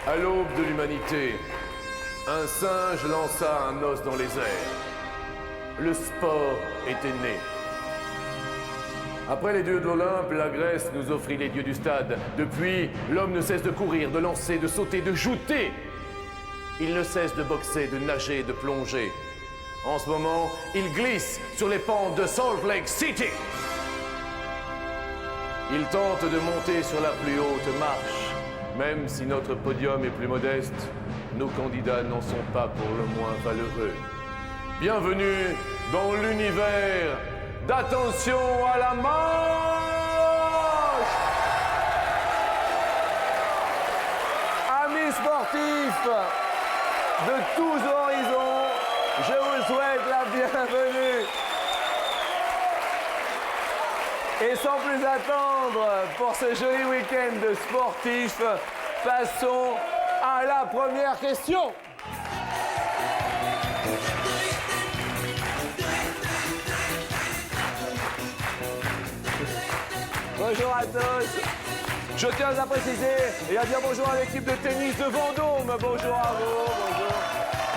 À l'aube de l'humanité, un singe lança un os dans les airs. Le sport était né. Après les dieux d'Olympe, la Grèce nous offrit les dieux du stade. Depuis, l'homme ne cesse de courir, de lancer, de sauter, de jouter. Il ne cesse de boxer, de nager, de plonger. En ce moment, il glisse sur les pentes de Salt Lake City. Il tente de monter sur la plus haute marche. Même si notre podium est plus modeste, nos candidats n'en sont pas pour le moins valeureux. Bienvenue dans l'univers d'Attention à la marche! Amis sportifs de tous horizons, je vous souhaite la bienvenue. Et sans plus attendre, pour ce joli week-end de sportifs, passons à la première question. Bonjour à tous. Je tiens à préciser et à dire bonjour à l'équipe de tennis de Vendôme. Bonjour à vous, bonjour.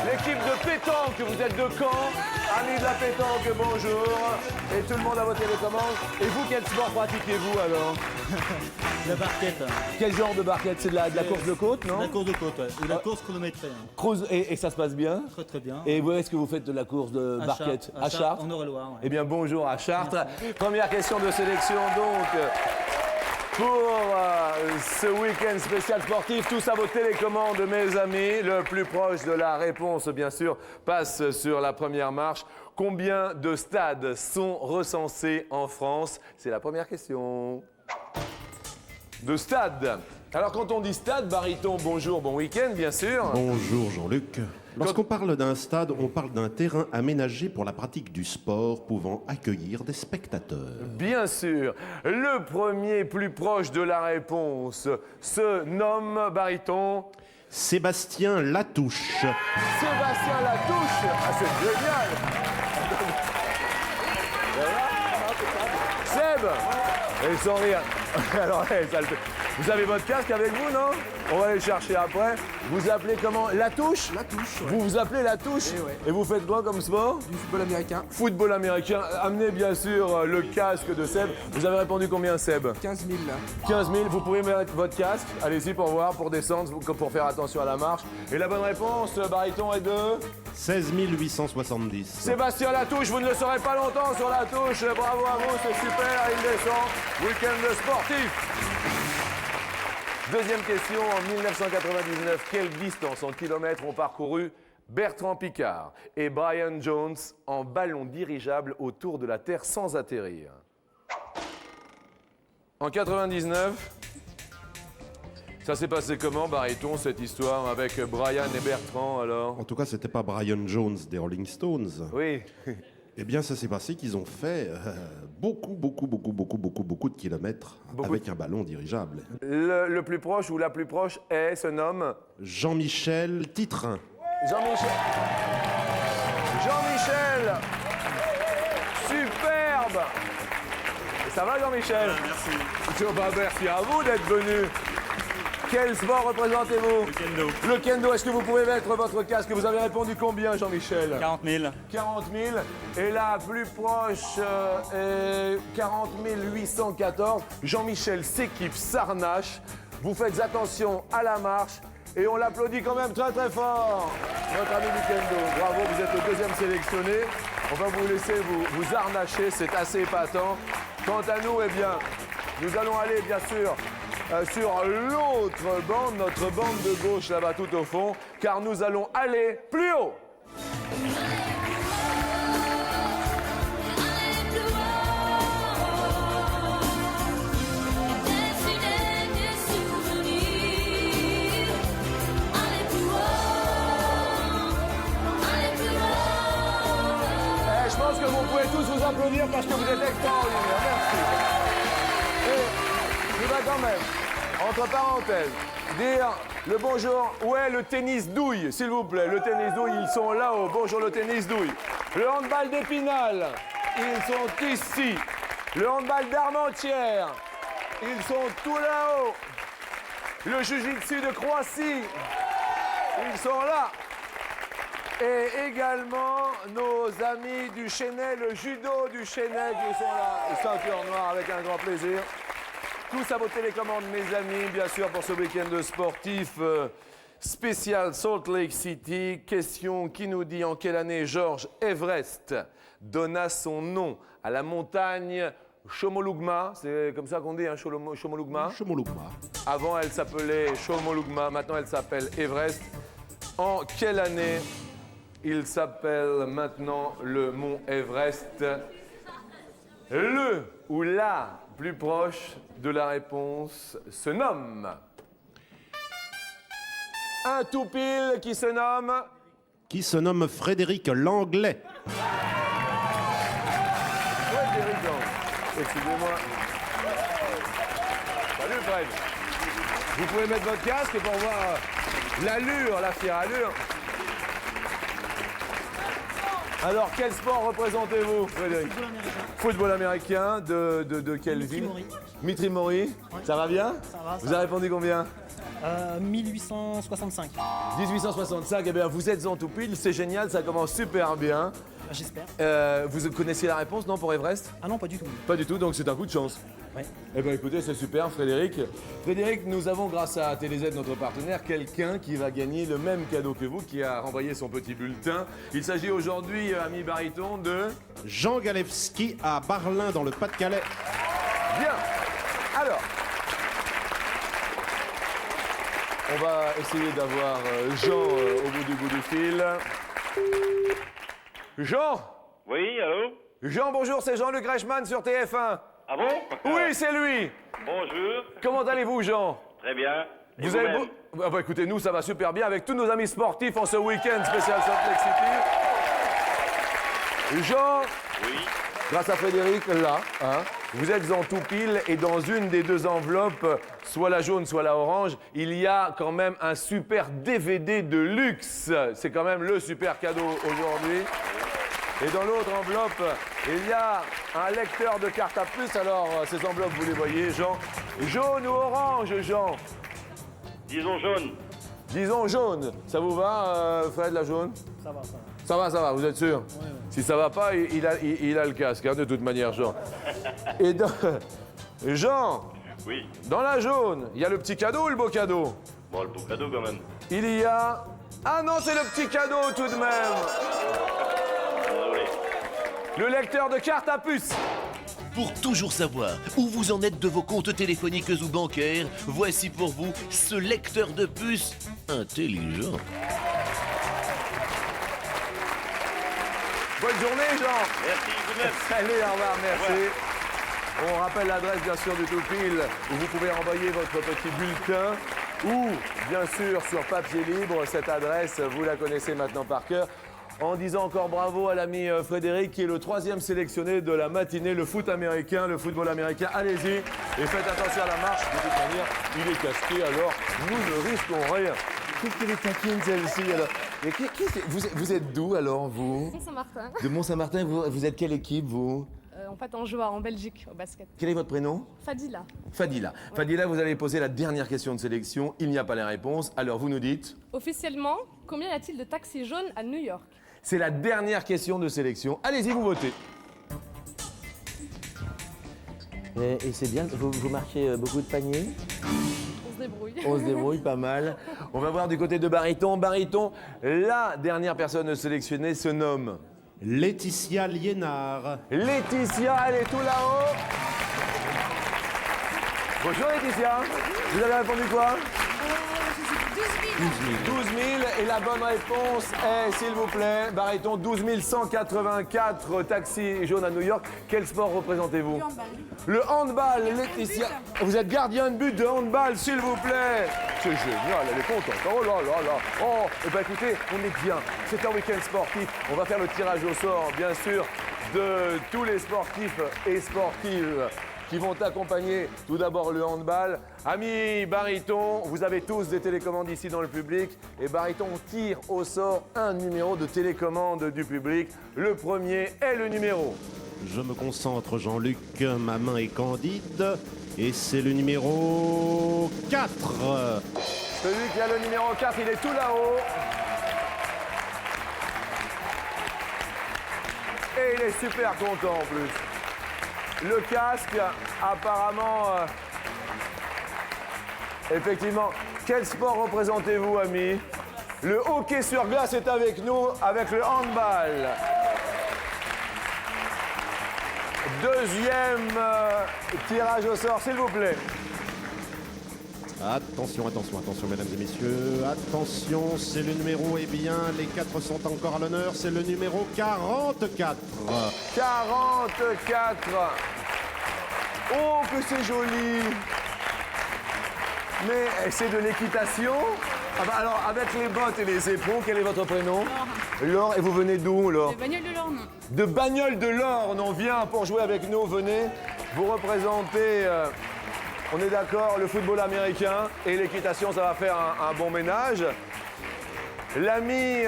L'équipe de pétanque, vous êtes de Caen. Amis de la pétanque, bonjour. Et tout le monde a voté les commandes. Et vous, quel sport pratiquez-vous alors? La barquette. Quel genre de barquette? C'est de la course de côte, non? La course de côte, ouais. Ou la course chronométrée. Et ça se passe bien? Très très bien. Et où est-ce que vous faites de la course de barquette? À Chartres, en Eure-et-Loire. Ouais. Eh bien, bonjour à Chartres. Première question de sélection, donc. Pour ce week-end spécial sportif, tous à vos télécommandes, mes amis. Le plus proche de la réponse, bien sûr, passe sur la première marche. Combien de stades sont recensés en France? C'est la première question. De stades. Alors, quand on dit stade, baryton, bonjour, bon week-end, bien sûr. Bonjour Jean-Luc. Lorsqu'on parle d'un stade, on parle d'un terrain aménagé pour la pratique du sport pouvant accueillir des spectateurs. Bien sûr. Le premier plus proche de la réponse se nomme, baryton, Sébastien Latouche. Sébastien Latouche. Ah, c'est génial. Seb. Et sans rire. Alors, ça le fait. Vous avez votre casque avec vous, non? On va aller chercher après. Vous appelez comment? Latouche? Latouche, ouais. Vous vous appelez Latouche? Eh ouais. Et vous faites quoi comme sport? Du football américain. Football américain. Amenez bien sûr le casque de Seb. Vous avez répondu combien, Seb? 15 000. 15 000. Vous pouvez mettre votre casque. Allez-y pour voir, pour descendre, pour faire attention à la marche. Et la bonne réponse, baryton, est de 16 870. Sébastien Latouche. Vous ne le saurez pas longtemps sur la touche. Bravo à vous, c'est super. Il descend. Week-end de sportif. Deuxième question, en 1999, quelle distance en kilomètres ont parcouru Bertrand Piccard et Brian Jones en ballon dirigeable autour de la Terre sans atterrir? En 99, ça s'est passé comment, baryton, cette histoire avec Brian et Bertrand, alors? En tout cas, c'était pas Brian Jones des Rolling Stones. Oui. Eh bien, ça s'est passé qu'ils ont fait beaucoup de kilomètres avec un ballon dirigeable. Le plus proche ou la plus proche se nomme Jean-Michel Titrin. Jean-Michel. Jean-Michel. Superbe. Ça va, Jean-Michel? Merci. Merci à vous d'être venu. Quel sport représentez-vous? Le kendo. Le kendo. Est-ce que vous pouvez mettre votre casque? Vous avez répondu combien, Jean-Michel? 40 000. 40 000. Et la plus proche est 40 814. Jean-Michel s'équipe, s'arnache. Vous faites attention à la marche. Et on l'applaudit quand même très très fort. Notre ami du kendo. Bravo, vous êtes le deuxième sélectionné. On va vous laisser vous arnacher, c'est assez épatant. Quant à nous, eh bien, nous allons aller bien sûr sur l'autre bande, notre bande de gauche là-bas tout au fond, car nous allons aller plus haut. Je pense que vous pouvez tous vous applaudir parce que vous êtes extraordinaires. Merci. Et il va quand même, entre parenthèses, dire le bonjour. Où est le tennis douille, s'il vous plaît? Le tennis douille, ils sont là-haut. Bonjour le tennis douille. Le handball d'Épinal, ils sont ici. Le handball d'Armentières, ils sont tout là-haut. le Jiu-Jitsu de Croatie. Ils sont là. Et également nos amis du Chennai, le judo du Chennai qui sont là. Ceinture noire avec un grand plaisir. Tous à vos télécommandes, mes amis, bien sûr, pour ce week-end sportif spécial Salt Lake City. Question qui nous dit en quelle année George Everest donna son nom à la montagne Chomolungma. C'est comme ça qu'on dit, hein, Chomolungma. Chomolungma. Avant, elle s'appelait Chomolungma. Maintenant, elle s'appelle Everest. En quelle année il s'appelle maintenant le mont Everest? Le ou la plus proche de la réponse se nomme. Un tout pile qui se nomme. Qui se nomme Frédéric Langlais. Frédéric Langlais. Excusez-moi. Salut Fred. Vous pouvez mettre votre casque pour voir l'allure, la fière allure. Alors, quel sport représentez-vous, Frédéric? Football américain. Football américain de quelle ville? Mori. Mitri Mori. Ouais. Ça va bien? Ça va, ça Vous avez répondu combien? 1865. 1865, eh bien vous êtes en tout pile, c'est génial, ça commence super bien. J'espère. Vous connaissiez la réponse, non, pour Everest? Ah non, pas du tout. Pas du tout, donc c'est un coup de chance. Ouais. Eh bien écoutez, c'est super, Frédéric. Frédéric, nous avons, grâce à TéléZ, notre partenaire, quelqu'un qui va gagner le même cadeau que vous, qui a renvoyé son petit bulletin. Il s'agit aujourd'hui, ami baryton, de... Jean Galewski à Barlin dans le Pas-de-Calais. Bien. Alors, on va essayer d'avoir Jean au bout du fil. Jean! Oui, allô? Jean, bonjour, c'est Jean-Luc Reichmann sur TF1. Ah bon? Oui, c'est lui. Bonjour, Comment allez-vous, Jean? très bien. Et Vous avez vous-même? Ah bah, écoutez, nous, ça va super bien avec tous nos amis sportifs en ce week-end spécial Salt Lake City. Jean, Oui. grâce à Frédéric, là, hein, vous êtes en tout pile et dans une des deux enveloppes, soit la jaune, soit la orange, il y a quand même un super DVD de luxe. C'est quand même le super cadeau aujourd'hui. Et dans l'autre enveloppe, il y a un lecteur de cartes à puce. Alors, ces enveloppes, vous les voyez, Jean. Jaune ou orange, Jean? Disons jaune. Disons jaune. Ça vous va, Fred, la jaune? Ça va. Ça va, vous êtes sûr? Ouais. Si ça va pas, il a le casque, hein, de toute manière, Jean. Et dans... Jean, Oui. dans la jaune, il y a le petit cadeau ou le beau cadeau? Bon, le beau cadeau quand même. Il y a... Ah non, c'est le petit cadeau tout de même. Désolé. Le lecteur de cartes à puce. Pour toujours savoir où vous en êtes de vos comptes téléphoniques ou bancaires, voici pour vous ce lecteur de puces intelligent. Bonne journée, Jean. Merci, vous-même. Allez, au revoir, merci. Voilà. On rappelle l'adresse, bien sûr, du Toupil, où vous pouvez envoyer votre petit bulletin. Ou, bien sûr, sur papier libre, cette adresse, vous la connaissez maintenant par cœur. En disant encore bravo à l'ami Frédéric, qui est le 3e sélectionné de la matinée, le foot américain, le football américain. Allez-y et faites attention à la marche. De toute manière, il est casqué, alors nous ne risquons rien. Qu'est-ce qu'elle est taquine, celle-ci, alors? Mais vous êtes d'où, alors, vous? Mont-Saint-Martin. De Mont-Saint-Martin, vous êtes quelle équipe, vous? En fait, on joue en Belgique au basket. Quel est votre prénom? Fadila. Fadila. Fadila, vous allez poser la dernière question de sélection. Il n'y a pas les réponses. Alors, vous nous dites? Officiellement, combien y a-t-il de taxis jaunes à New York? C'est la dernière question de sélection. Allez-y, vous votez. Et c'est bien, vous marquez beaucoup de paniers, On se débrouille. on se débrouille pas mal. On va voir du côté de Baryton. Baryton, la dernière personne sélectionnée se nomme Laetitia Liénard. Laetitia. Elle est tout là-haut. Bonjour Laetitia. Vous avez répondu quoi? 12 000. Et la bonne réponse est, s'il vous plaît, Baryton, 12 184 taxis jaunes à New York. Quel sport représentez-vous? Le handball, Laetitia. Vous êtes gardien de but de handball, s'il vous plaît. C'est génial, elle est contente. Oh là là là. Oh, eh bien écoutez, on est bien. C'est un week-end sportif. On va faire le tirage au sort, bien sûr, de tous les sportifs et sportives qui vont accompagner tout d'abord le handball. Amis Baryton, vous avez tous des télécommandes ici dans le public. Et Baryton tire au sort un numéro de télécommande du public. Le premier est le numéro. Je me concentre, Jean-Luc, ma main est candide. Et c'est le numéro 4. 4. Celui qui a le numéro 4, il est tout là-haut. Et il est super content en plus. Le casque, apparemment... effectivement, quel sport représentez-vous, amis? Le hockey sur glace est avec nous, avec le handball. Deuxième tirage au sort, s'il vous plaît. Attention, attention, attention, mesdames et messieurs. Attention, c'est le numéro, eh bien, les 4 sont encore à l'honneur. C'est le numéro 44. 44. Oh, que c'est joli. Mais c'est de l'équitation. Ah bah alors, avec les bottes et les éperons, quel est votre prénom? Laure. Et vous venez d'où, Laure? De Bagnoles de l'Orne. De Bagnoles de l'Orne. On vient pour jouer avec nous. Venez. Vous représentez, on est d'accord, le football américain et l'équitation, ça va faire un bon ménage. L'ami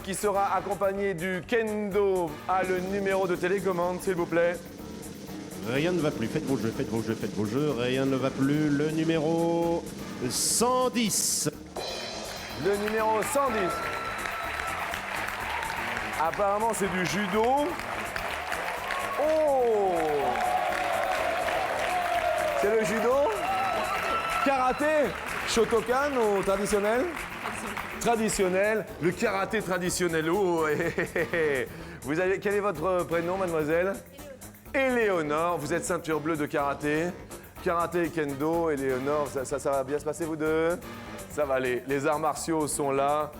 qui sera accompagné du kendo a le numéro de télécommande, s'il vous plaît. Rien ne va plus. Faites vos jeux, faites vos jeux, faites vos jeux. Rien ne va plus. Le numéro 110. Le numéro 110. Apparemment, c'est du judo. Oh! C'est le judo? Karaté? Shotokan ou traditionnel? Traditionnel. Le karaté traditionnel. Oh, Vous avez, quel est votre prénom, mademoiselle? Éléonore. Vous êtes ceinture bleue de karaté. Karaté et kendo. Éléonore, ça va bien se passer, vous deux? Ça va aller. Les arts martiaux sont là.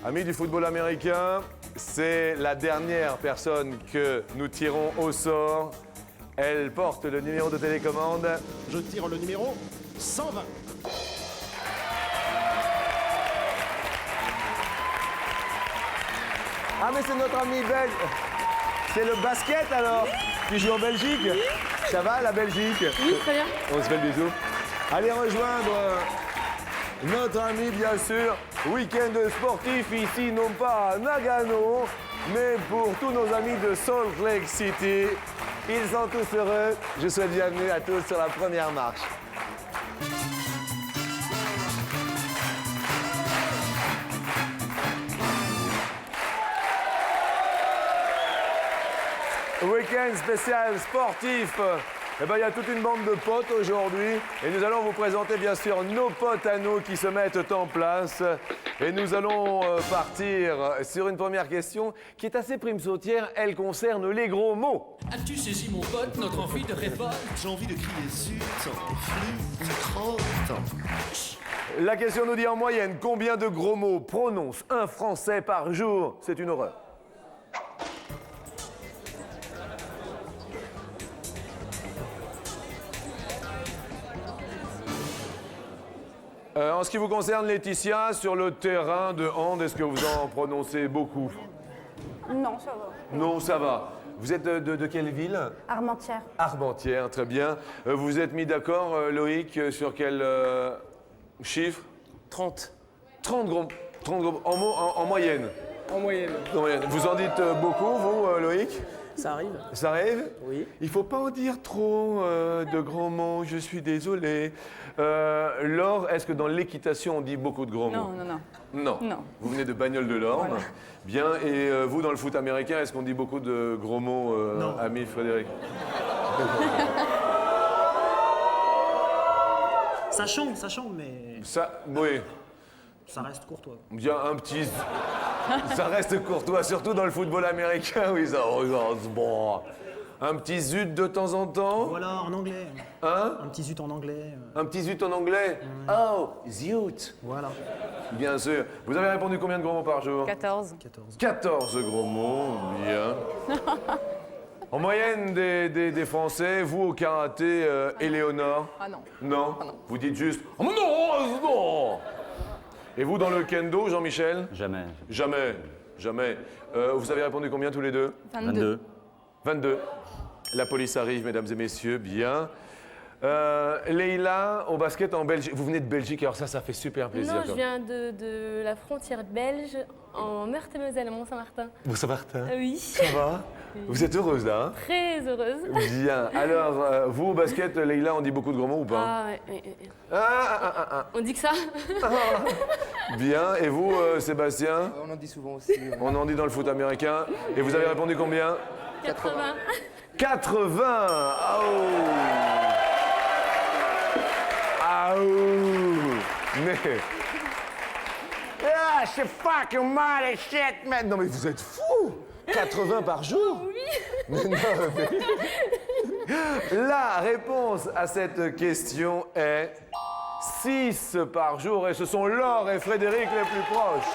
Amis du football américain, c'est la dernière personne que nous tirons au sort. Elle porte le numéro de télécommande. Je tire le numéro 120. Ah, mais c'est notre ami belge. C'est le basket alors? Qui joue en Belgique? Ça va, la Belgique? Oui, très bien. On se fait le bisou. Allez rejoindre notre ami, bien sûr. Week-end sportif ici, non pas à Nagano, mais pour tous nos amis de Salt Lake City. Ils sont tous heureux. Je souhaite bienvenue à tous sur la première marche. Week-end spécial sportif. Eh ben, il y a toute une bande de potes aujourd'hui et nous allons vous présenter bien sûr nos potes à nous qui se mettent en place. Et nous allons partir sur une première question qui est assez prime sautière. Elle concerne les gros mots. As-tu saisi mon pote, notre envie de révolte? J'ai envie de crier zut, flûte, crotte. La question nous dit en moyenne combien de gros mots prononce un Français par jour? C'est une horreur. En ce qui vous concerne, Laetitia, sur le terrain de hand, est-ce que vous en prononcez beaucoup? Non, ça va. Non, ça va. Vous êtes de quelle ville? Armentières. Armentières, très bien. Vous vous êtes mis d'accord, Loïc, sur quel chiffre? 30. 30 gros en moyenne. En moyenne. En moyenne. Vous en dites beaucoup, vous, Loïc? Ça arrive? Ça arrive? Oui. Il faut pas en dire trop de grands mots, je suis désolé. Laure, est-ce que dans l'équitation, on dit beaucoup de grands mots? Non, non, non. Non. Non. Vous venez de Bagnoles de l'Orne. Voilà. Bien. Et vous, dans le foot américain, est-ce qu'on dit beaucoup de gros mots, ami Frédéric? Ça chante, mais Ça, oui. ça reste courtois. Bien, un petit... Ça reste courtois, surtout dans le football américain, oui, ça... Bon. Un petit zut de temps en temps? Voilà, en anglais. Hein? Un petit zut en anglais. Un petit zut en anglais? Oh, zut. Voilà. Bien sûr. Vous avez répondu combien de gros mots par jour? 14. 14. 14 gros mots, bien. En moyenne des Français, vous au karaté, Éléonore? Ah non. Non? Ah non. Vous dites juste « Oh non, non !» Et vous dans le kendo, Jean-Michel? Jamais. Jamais, jamais. Vous avez répondu combien tous les deux? 22. 22. La police arrive, mesdames et messieurs, bien. Leïla, au basket en Belgique. Vous venez de Belgique, alors ça fait super plaisir. Non, je viens de la frontière belge, en Meurthe-et-Moselle, à Mont-Saint-Martin. Mont-Saint-Martin? Oui. Ça va? Vous êtes heureuse là, hein? Très heureuse. Bien. Alors, vous au basket, Leïla, on dit beaucoup de gros mots ou pas? Ah, ouais. On dit que ça? Bien. Et vous, Sébastien? On en dit souvent aussi. On en dit dans le foot américain. Et vous avez répondu combien? 80. 80. Ah oh. Ah oh. Mais... Ah, c'est fucking mal et shit, man. Non mais vous êtes fous. 80 par jour? Oui. Mais non, mais... La réponse à cette question est 6 par jour. Et ce sont Laure et Frédéric les plus proches.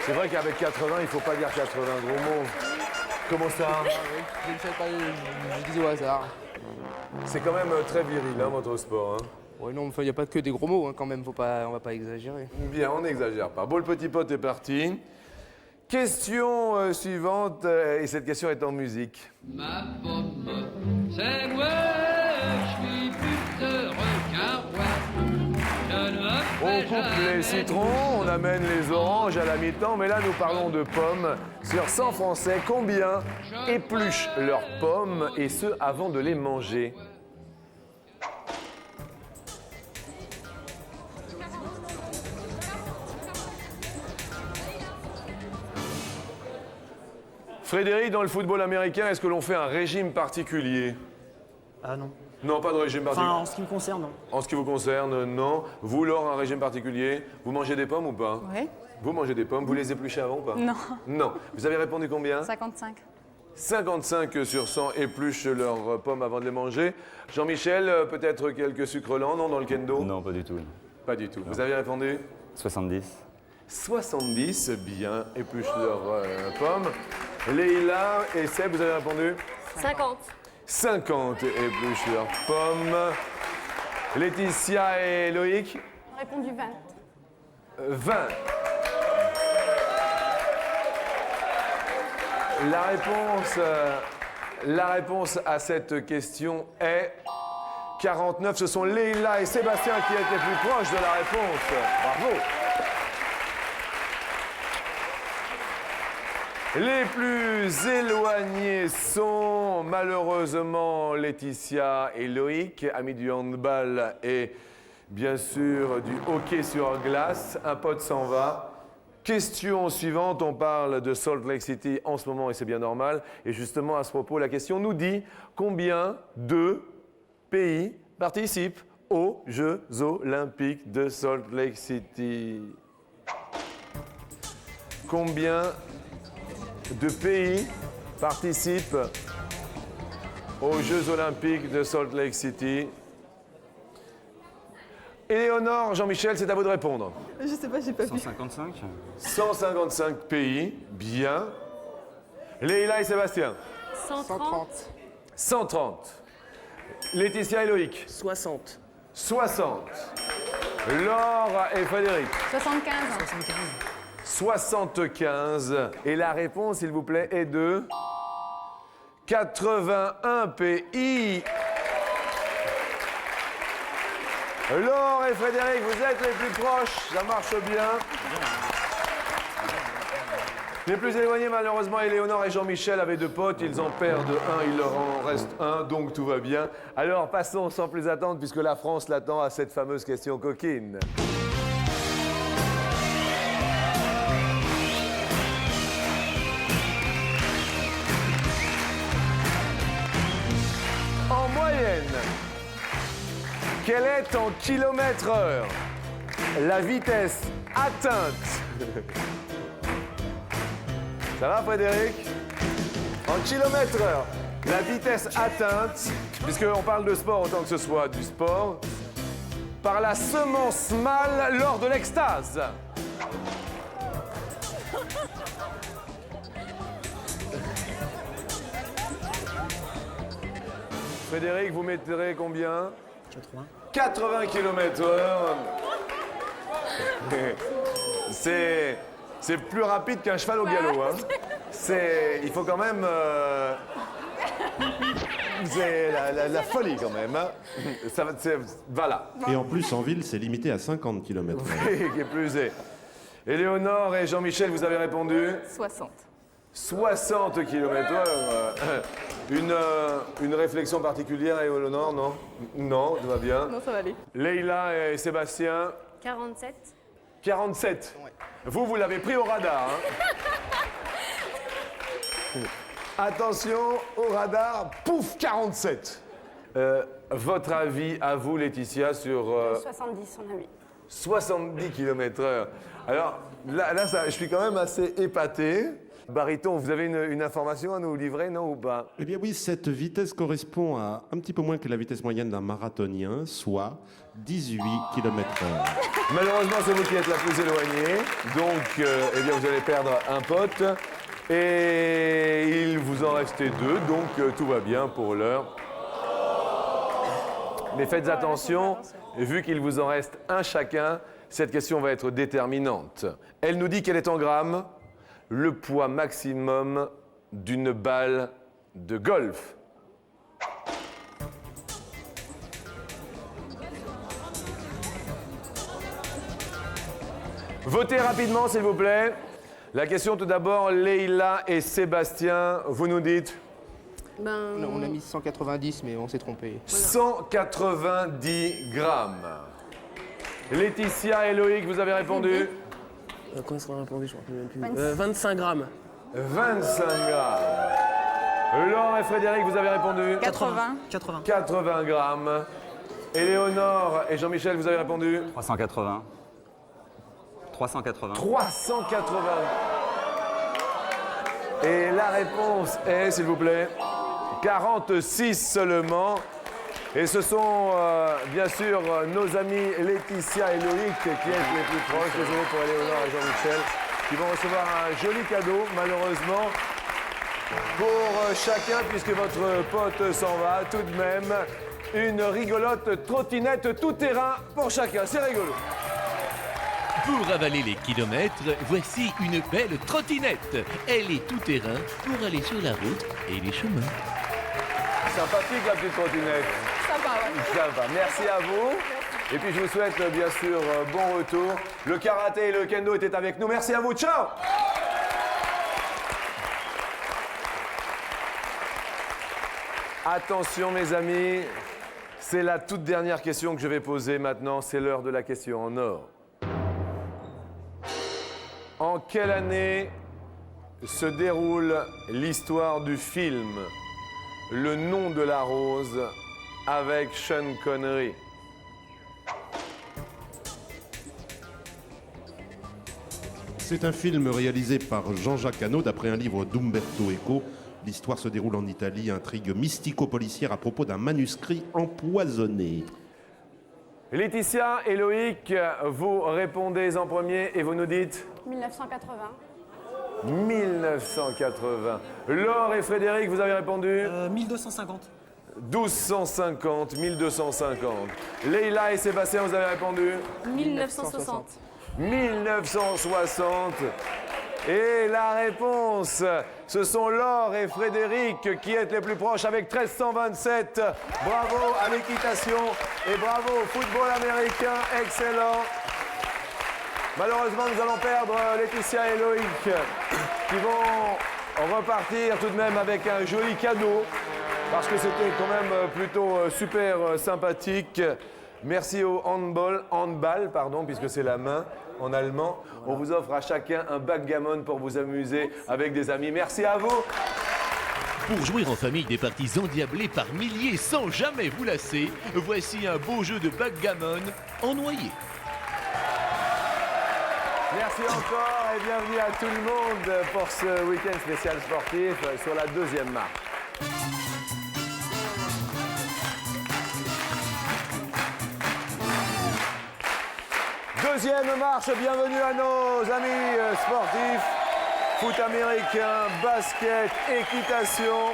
C'est vrai qu'avec 80, il ne faut pas dire 80 gros mots. Comment ça? Je ne sais pas, je dis au hasard. C'est quand même très viril, hein, votre sport. Hein. Ouais, non, il n'y a pas que des gros mots, hein, quand même, on va pas exagérer. Bien, on n'exagère pas. Bon, le petit pote est parti. Question suivante, et cette question est en musique. Ma pomme, c'est moi, je suis plus heureux qu'un roi. Je ne me On fais coupe les jamais citrons, on amène les oranges à la mi-temps, mais là nous parlons de pommes. Sur 100 Français, combien épluchent leurs pommes, et ce avant de les manger? Frédéric, dans le football américain, est-ce que l'on fait un régime particulier? Ah non. Non, pas de régime Enfin, particulier. en ce qui me concerne, non. En ce qui vous concerne, non. Vous, Laure, un régime particulier? Vous mangez des pommes ou pas? Oui. Vous mangez des pommes, vous les épluchez avant ou pas? Non. Non. Vous avez répondu combien? 55. 55 sur 100 épluchent leurs pommes avant de les manger. Jean-Michel, peut-être quelques sucres lents, non, dans le kendo? Non, pas du tout. Pas du tout. Vous avez répondu? 70. 70, bien, épluchent leurs pommes. Leïla et Seb, vous avez répondu? 50. 50 épluchent leurs pommes. Laetitia et Loïc? On a répondu 20. 20. La réponse à cette question est 49. Ce sont Leïla et Sébastien qui étaient plus proches de la réponse. Bravo. Les plus éloignés sont malheureusement Laetitia et Loïc, amis du handball et bien sûr du hockey sur glace. Un pote s'en va. Question suivante, on parle de Salt Lake City en ce moment et c'est bien normal. Et justement à ce propos, la question nous dit combien de pays participent aux Jeux Olympiques de Salt Lake City? Combien de pays participent aux Jeux Olympiques de Salt Lake City? Éléonore, Jean-Michel, c'est à vous de répondre. Je sais pas, j'ai pas vu. 155. 155 pays, bien. Leïla et Sébastien? 130. 130. Laetitia et Loïc? 60. 60. Laure et Frédéric? 75. 75. Et la réponse, s'il vous plaît, est de 81 pays. Laure et Frédéric, vous êtes les plus proches, ça marche bien. Les plus éloignés, malheureusement, Éléonore et Jean-Michel avaient deux potes, ils en perdent un, il leur en reste un, donc tout va bien. Alors passons sans plus attendre, puisque la France l'attend, à cette fameuse question coquine. En moyenne, quelle est en kilomètres/heure la vitesse atteinte? Ça va, Frédéric? En kilomètres/heure, la vitesse atteinte, puisqu'on parle de sport autant que ce soit du sport, par la semence mâle lors de l'extase. Frédéric, vous mettrez combien? 80. 80 km/h. C'est plus rapide qu'un cheval au galop. Hein. Il faut quand même... c'est la folie quand même. Hein. Voilà. Et en plus, en ville, c'est limité à 50 km/h. Qui est plus est. Éléonore et Jean-Michel, vous avez répondu? 60. 60 km/h. Une réflexion particulière, Éléonore, non? Non, tout va bien. Non, ça va aller. Leïla et Sébastien, 47. 47. Vous l'avez pris au radar. Hein. Attention au radar, pouf, 47. Votre avis à vous, Laetitia, sur 70, on a mis. 70 km/h. Alors là je suis quand même assez épaté. Baryton, vous avez une information à nous livrer, non ou pas? Eh bien oui, cette vitesse correspond à un petit peu moins que la vitesse moyenne d'un marathonien, soit 18 km/h. Malheureusement, c'est vous qui êtes la plus éloignée. Donc, eh bien, vous allez perdre un pote. Et il vous en restait 2, donc tout va bien pour l'heure. Mais faites attention, vu qu'il vous en reste un chacun, cette question va être déterminante. Elle nous dit qu'elle est en grammes, le poids maximum d'une balle de golf. Votez rapidement, s'il vous plaît. La question tout d'abord, Leïla et Sébastien, vous nous dites? On a mis 190, mais on s'est trompé. 190 grammes. Laetitia et Loïc, vous avez répondu? Comment est-ce qu'on a répondu? Je ne me rappelle même plus. 25 grammes. 25 grammes. Laure et Frédéric, vous avez répondu? 80. 80 grammes. Éléonore et Jean-Michel, vous avez répondu? 380. 380. 380. Et la réponse est, s'il vous plaît, 46 seulement. Et ce sont bien sûr nos amis Laetitia et Loïc qui êtes les plus proches, désolé pour Éléonore et Jean-Michel, qui vont recevoir un joli cadeau, malheureusement, pour chacun, puisque votre pote s'en va, tout de même, une rigolote trottinette tout-terrain pour chacun. C'est rigolo. Pour avaler les kilomètres, voici une belle trottinette. Elle est tout terrain pour aller sur la route et les chemins. Sympathique la petite trottinette. Sympa, ouais. Sympa. Merci à vous. Et puis je vous souhaite bien sûr bon retour. Le karaté et le kendo étaient avec nous. Merci à vous. Ciao. Attention mes amis, c'est la toute dernière question que je vais poser maintenant. C'est l'heure de la question en or. En quelle année se déroule l'histoire du film Le nom de la rose avec Sean Connery? C'est un film réalisé par Jean-Jacques Hano d'après un livre d'Umberto Eco. L'histoire se déroule en Italie, intrigue mystico-policière à propos d'un manuscrit empoisonné. Laetitia et Loïc, vous répondez en premier et vous nous dites 1980. 1980. Laure et Frédéric, vous avez répondu 1250. 1250, 1250. Leïla et Sébastien, vous avez répondu 1960. 1960. Et la réponse, ce sont Laure et Frédéric qui êtes les plus proches avec 1327. Bravo à l'équitation et bravo au football américain. Excellent. Malheureusement, nous allons perdre Laetitia et Loïc qui vont repartir tout de même avec un joli cadeau parce que c'était quand même plutôt super sympathique. Merci au handball, puisque c'est la main en allemand. On vous offre à chacun un backgammon pour vous amuser avec des amis. Merci à vous. Pour jouer en famille des parties endiablées par milliers sans jamais vous lasser, voici un beau jeu de backgammon en noyer. Merci encore et bienvenue à tout le monde pour ce week-end spécial sportif sur la deuxième marche. Deuxième marche, bienvenue à nos amis sportifs, foot américain, basket, équitation.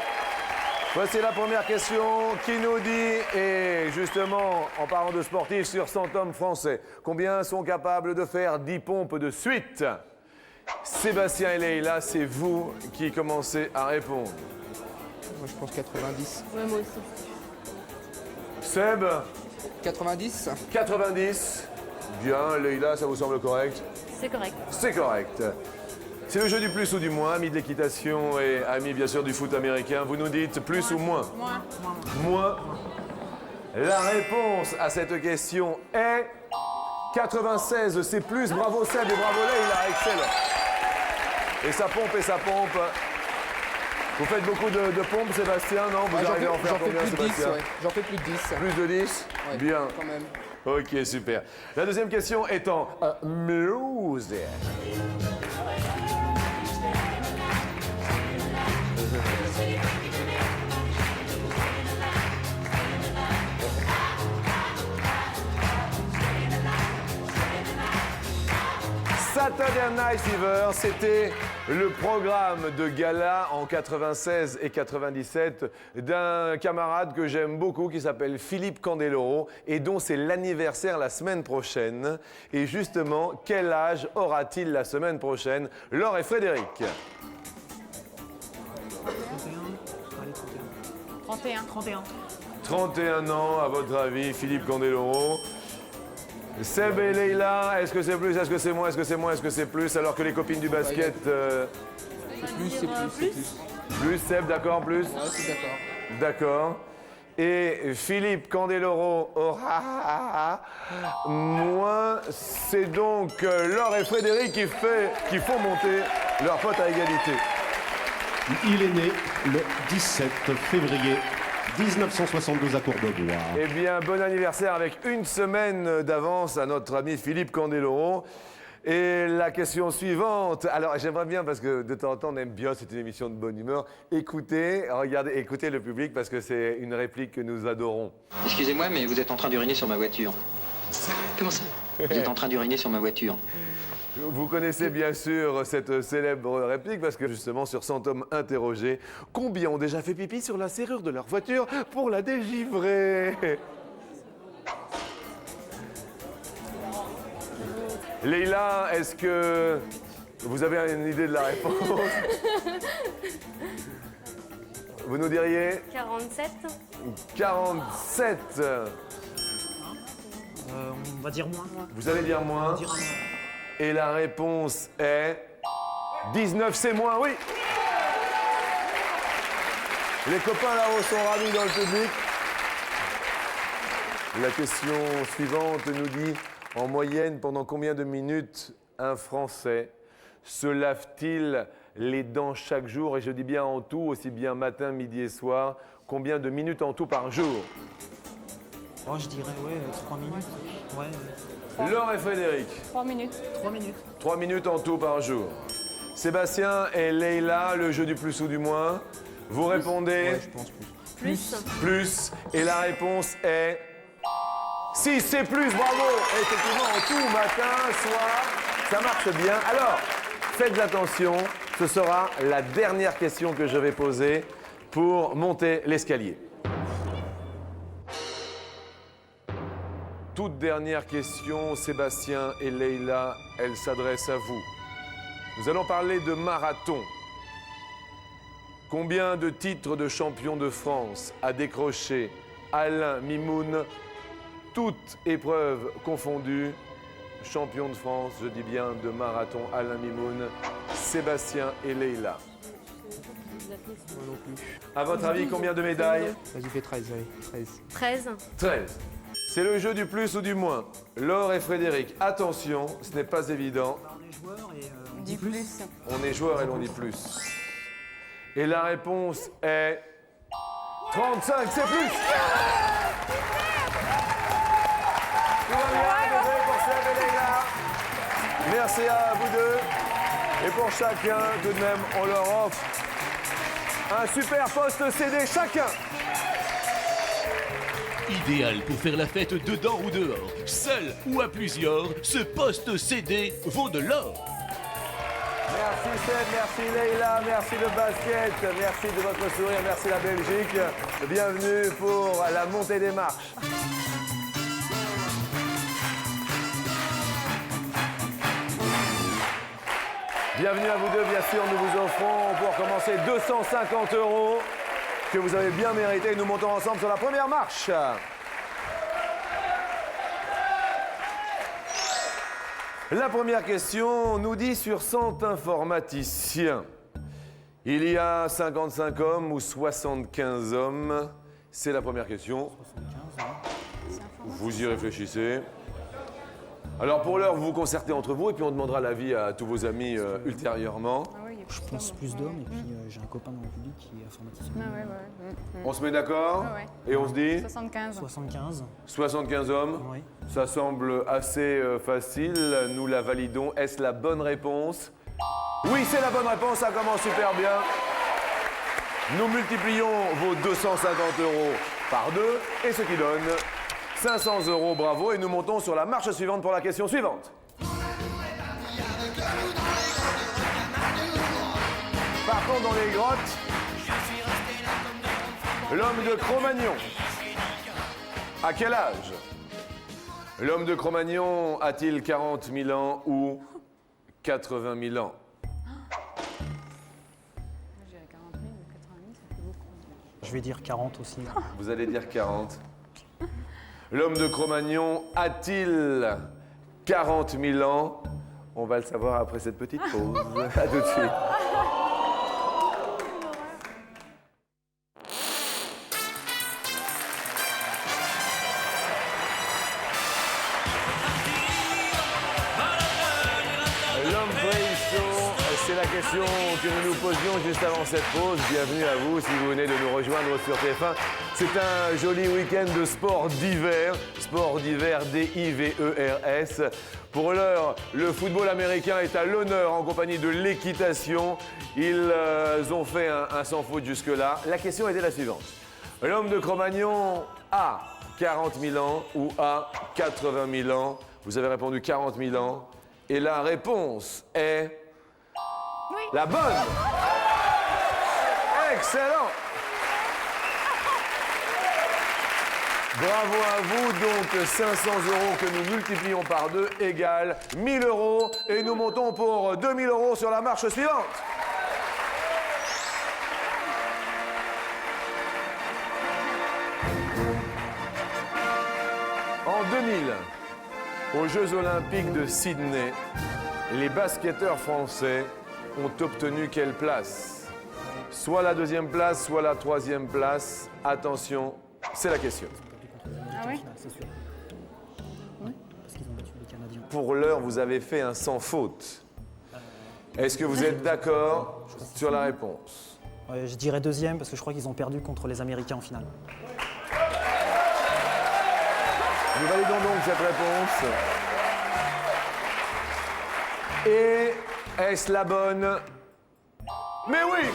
Voici la première question qui nous dit, et justement en parlant de sportifs, sur 100 hommes français, combien sont capables de faire 10 pompes de suite? Sébastien et Leïla, c'est vous qui commencez à répondre. Moi, je pense 90. Ouais, moi aussi. Seb, 90. 90. Bien, Leïla, ça vous semble correct? C'est correct. C'est correct. C'est le jeu du plus ou du moins, amis de l'équitation et amis bien sûr du foot américain. Vous nous dites plus ou moins? Moins. La réponse à cette question est 96, c'est plus. Bravo Seb et bravo Leïla, excellent. Et ça pompe et ça pompe. Vous faites beaucoup de pompes, Sébastien, non? Vous arrivez à en faire combien, Sébastien? J'en fais plus de 10. Plus de 10? Ouais, Bien. quand même. Ok, super. La deuxième question est en musique. Saturday Night Fever, c'était le programme de gala en 96 et 97 d'un camarade que j'aime beaucoup qui s'appelle Philippe Candeloro et dont c'est l'anniversaire la semaine prochaine. Et justement, quel âge aura-t-il la semaine prochaine? Laure et Frédéric. 31. 31 ans, à votre avis, Philippe Candeloro. Seb et Leïla, est-ce que c'est plus, est-ce que c'est moins, est-ce que c'est moins, est-ce que c'est plus, alors que les copines du basket... C'est plus. Plus, Seb, d'accord, plus? Ouais, c'est d'accord. D'accord. Et Philippe Candeloro aura moins. C'est donc Laure et Frédéric qui font monter leur pote à égalité. Il est né le 17 février 1972 à Courbevoie. Eh bien, bon anniversaire avec une semaine d'avance à notre ami Philippe Candeloro. Et la question suivante, alors j'aimerais bien, parce que de temps en temps on aime bien, c'est une émission de bonne humeur, écoutez le public parce que c'est une réplique que nous adorons. Excusez-moi, mais vous êtes en train d'uriner sur ma voiture. Comment ça? Vous êtes en train d'uriner sur ma voiture. Vous connaissez bien sûr cette célèbre réplique parce que justement sur 100 hommes interrogés, combien ont déjà fait pipi sur la serrure de leur voiture pour la dégivrer? Leïla, est-ce que vous avez une idée de la réponse? Vous nous diriez? 47. 47. On va dire moins. Vous allez dire moins? Et la réponse est 19, c'est moins, oui. Les copains là-haut sont ravis dans le public. La question suivante nous dit, en moyenne, pendant combien de minutes un Français se lave-t-il les dents chaque jour? Et je dis bien en tout, aussi bien matin, midi et soir. Combien de minutes en tout par jour? Oh, je dirais, 3 minutes. Ouais. Laure et Frédéric. 3 minutes. 3 minutes. 3 minutes en tout par jour. Sébastien et Leïla, le jeu du plus ou du moins. Vous répondez? Ouais, je pense plus. Plus. Et la réponse est... Si, c'est plus, bravo. Effectivement, en tout, matin, soir, ça marche bien. Alors, faites attention, ce sera la dernière question que je vais poser pour monter l'escalier. Toute dernière question, Sébastien et Leïla, elle s'adresse à vous. Nous allons parler de marathon. Combien de titres de champion de France a décroché Alain Mimoun, toutes épreuves confondues, champion de France, je dis bien de marathon, Alain Mimoun, Sébastien et Leïla. Moi non plus. À votre avis, combien de médailles? Vas-y, fais 13, allez. 13. 13. 13. C'est le jeu du plus ou du moins. Laure et Frédéric, attention, ce n'est pas évident. On est joueur et on Dis plus. On est joueur et l'on dit plus. Et la réponse est 35, c'est plus. Tout va bien, désolé pour Seb et Leïla. Merci à vous deux. Et pour chacun, tout de même, on leur offre un super poste CD chacun. Idéal pour faire la fête dedans ou dehors. Seul ou à plusieurs, ce poste CD vaut de l'or. Merci Seb, merci Leïla, merci le basket, merci de votre sourire, merci la Belgique. Bienvenue pour la montée des marches. Bienvenue à vous deux, bien sûr, nous vous offrons pour commencer 250 € que vous avez bien mérité. Nous montons ensemble sur la première marche. La première question nous dit sur 100 informaticiens, il y a 55 hommes ou 75 hommes? C'est la première question. Vous y réfléchissez. Alors pour l'heure, vous vous concertez entre vous et puis on demandera l'avis à tous vos amis ultérieurement. Je pense plus d'hommes et puis j'ai un copain dans le public qui est informaticien. On se met d'accord et on se dit 75. 75. 75 hommes. Oui. Ça semble assez facile. Nous la validons. Est-ce la bonne réponse? Oui, c'est la bonne réponse. Ça commence super bien. Nous multiplions vos 250 € par 2 et ce qui donne 500 €. Bravo. Et nous montons sur la marche suivante pour la question suivante. Partons dans les grottes. L'homme de Cro-Magnon. À quel âge? L'homme de Cro-Magnon a-t-il 40 000 ans ou 80 000 ans? Je vais dire 40 aussi. Vous allez dire 40. L'homme de Cro-Magnon a-t-il 40 000 ans? On va le savoir après cette petite pause. À tout de suite. C'est la question que nous nous posions juste avant cette pause. Bienvenue à vous si vous venez de nous rejoindre sur TF1. C'est un joli week-end de sport d'hiver. Sport d'hiver, D-I-V-E-R-S. Pour l'heure, le football américain est à l'honneur en compagnie de l'équitation. Ils ont fait un sans faute jusque-là. La question était la suivante. L'homme de Cro-Magnon a 40 000 ans ou a 80 000 ans? Vous avez répondu 40 000 ans. Et la réponse est... la bonne! Excellent! Bravo à vous, donc 500 € que nous multiplions par 2 égale 1000 € et nous montons pour 2000 € sur la marche suivante. En 2000, aux Jeux Olympiques de Sydney, les basketteurs français ont obtenu quelle place? Soit la 2e place, soit la 3e place. Attention, c'est la question. Ah oui? C'est sûr. Oui, parce qu'ils ont battu les Canadiens. Pour l'heure, vous avez fait un sans faute. Est-ce que vous êtes d'accord sur la réponse? Je dirais 2e parce que je crois qu'ils ont perdu contre les Américains en finale. Nous validons donc cette réponse. Et est-ce la bonne? Mais oui!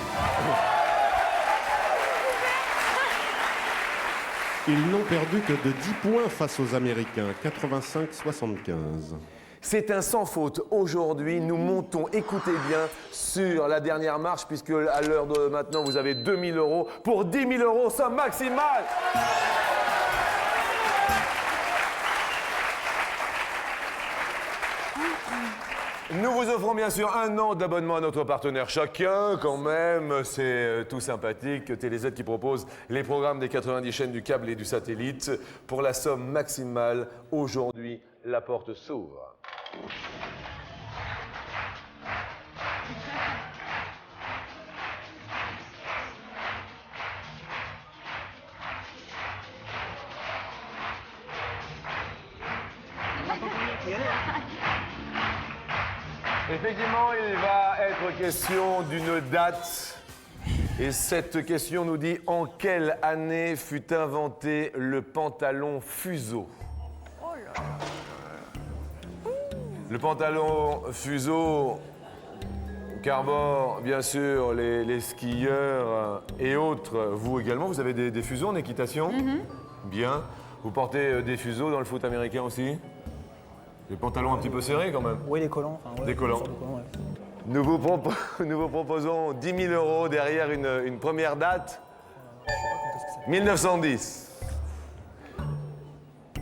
Ils n'ont perdu que de 10 points face aux Américains, 85-75. C'est un sans faute. Aujourd'hui, nous montons, écoutez bien, sur la dernière marche, puisque à l'heure de maintenant, vous avez 2000 € pour 10 000 €, somme maximale! Nous vous offrons bien sûr 1 an d'abonnement à notre partenaire chacun, quand même, c'est tout sympathique. TéléZ qui propose les programmes des 90 chaînes du câble et du satellite. Pour la somme maximale, aujourd'hui, la porte s'ouvre. Effectivement, il va être question d'une date. Et cette question nous dit en quelle année fut inventé le pantalon fuseau? Le pantalon fuseau qu'arborent bien sûr les skieurs et autres. Vous également, vous avez des fuseaux en équitation? Bien. Vous portez des fuseaux dans le foot américain aussi? Des pantalons un petit peu serrés quand même? Oui, les collants. Enfin, ouais, des collants. Ouais. Nous vous proposons 10 000 € derrière une première date. 1910.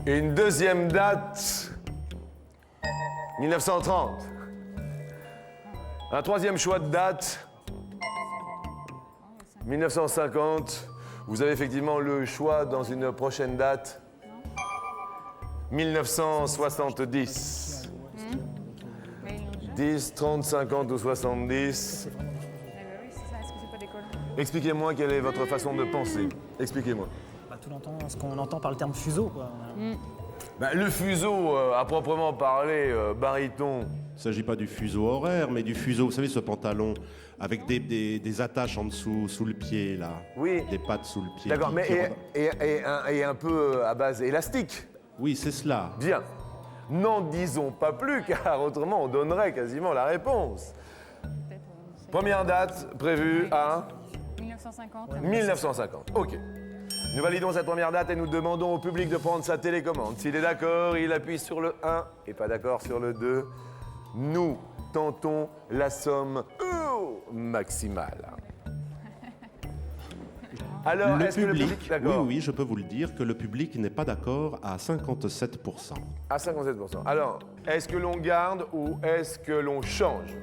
Une deuxième date. 1930. Un troisième choix de date. 1950. Vous avez effectivement le choix dans une prochaine date. 1970. 10, 30, 50 ou 70. Eh ben oui, c'est ça. Est-ce que c'est pas d'école? Expliquez-moi quelle est votre façon de penser. Expliquez-moi. Bah, tout ce qu'on entend par le terme fuseau, quoi. Bah, le fuseau, à proprement parler, baryton. Il ne s'agit pas du fuseau horaire, mais du fuseau, vous savez, ce pantalon avec des attaches en dessous, sous le pied, là. Oui. Des pattes sous le pied. D'accord, qui- mais qui et un peu à base élastique. Oui, c'est cela. Bien. N'en disons pas plus, car autrement on donnerait quasiment la réponse. Première date prévue à 1950. 1950. Ok. Nous validons cette première date et nous demandons au public de prendre sa télécommande. S'il est d'accord, il appuie sur le 1 et pas d'accord sur le 2. Nous tentons la somme maximale. Alors, Le est-ce que le public, public... D'accord. oui, je peux vous le dire que le public n'est pas d'accord à 57%. À 57%. Alors, est-ce que l'on garde ou est-ce que l'on change?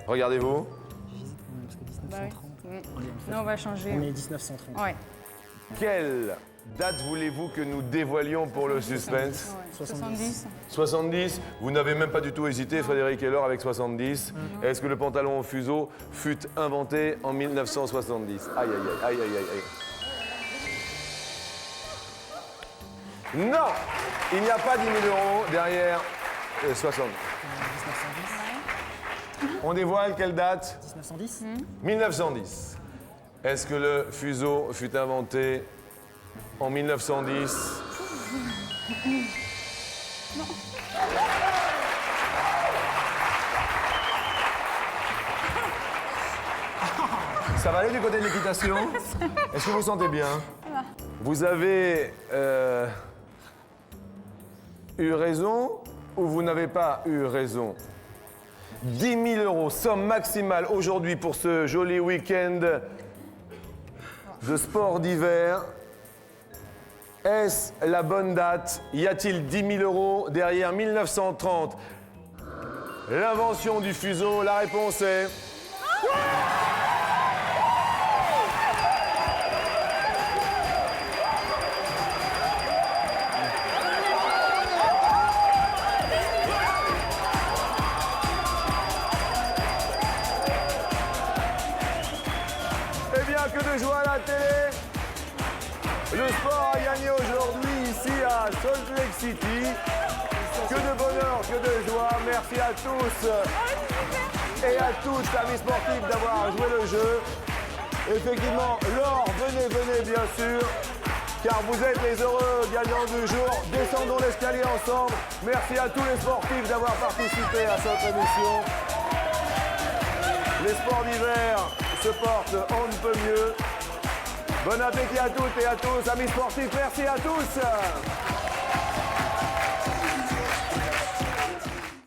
Regardez-vous. J'hésite quand même, parce que Bah 1930. oui. On est, en fait, Non, on va changer. on est 1930. Ouais. Quelle date voulez-vous que nous dévoilions pour le suspense? 70. 70. Vous n'avez même pas du tout hésité, Frédéric Heller, avec 70. Est-ce que le pantalon au fuseau fut inventé en 1970? Aïe, aïe, aïe, aïe, aïe, aïe. Non! Il n'y a pas 10 000 € derrière 60. 1910. On dévoile quelle date? 1910. 1910. Est-ce que le fuseau fut inventé en 1910? Ça va aller du côté de l'équitation? Est-ce que vous vous sentez bien? Vous avez eu raison ou vous n'avez pas eu raison? 10 000 €, somme maximale aujourd'hui pour ce joli week-end de sport d'hiver. Est-ce la bonne date? Y a-t-il 10 000 € derrière 1930? L'invention du fuseau, la réponse est... Eh bien, que de joie à la télé! Le sport a gagné aujourd'hui ici à Salt Lake City. Que de bonheur, que de joie. Merci à tous et à toutes, amis sportifs, d'avoir joué le jeu. Effectivement, Laure, venez, bien sûr, car vous êtes les heureux gagnants du jour. Descendons l'escalier ensemble. Merci à tous les sportifs d'avoir participé à cette émission. Les sports d'hiver se portent on ne peut mieux. Bon appétit à toutes et à tous, amis sportifs, merci à tous.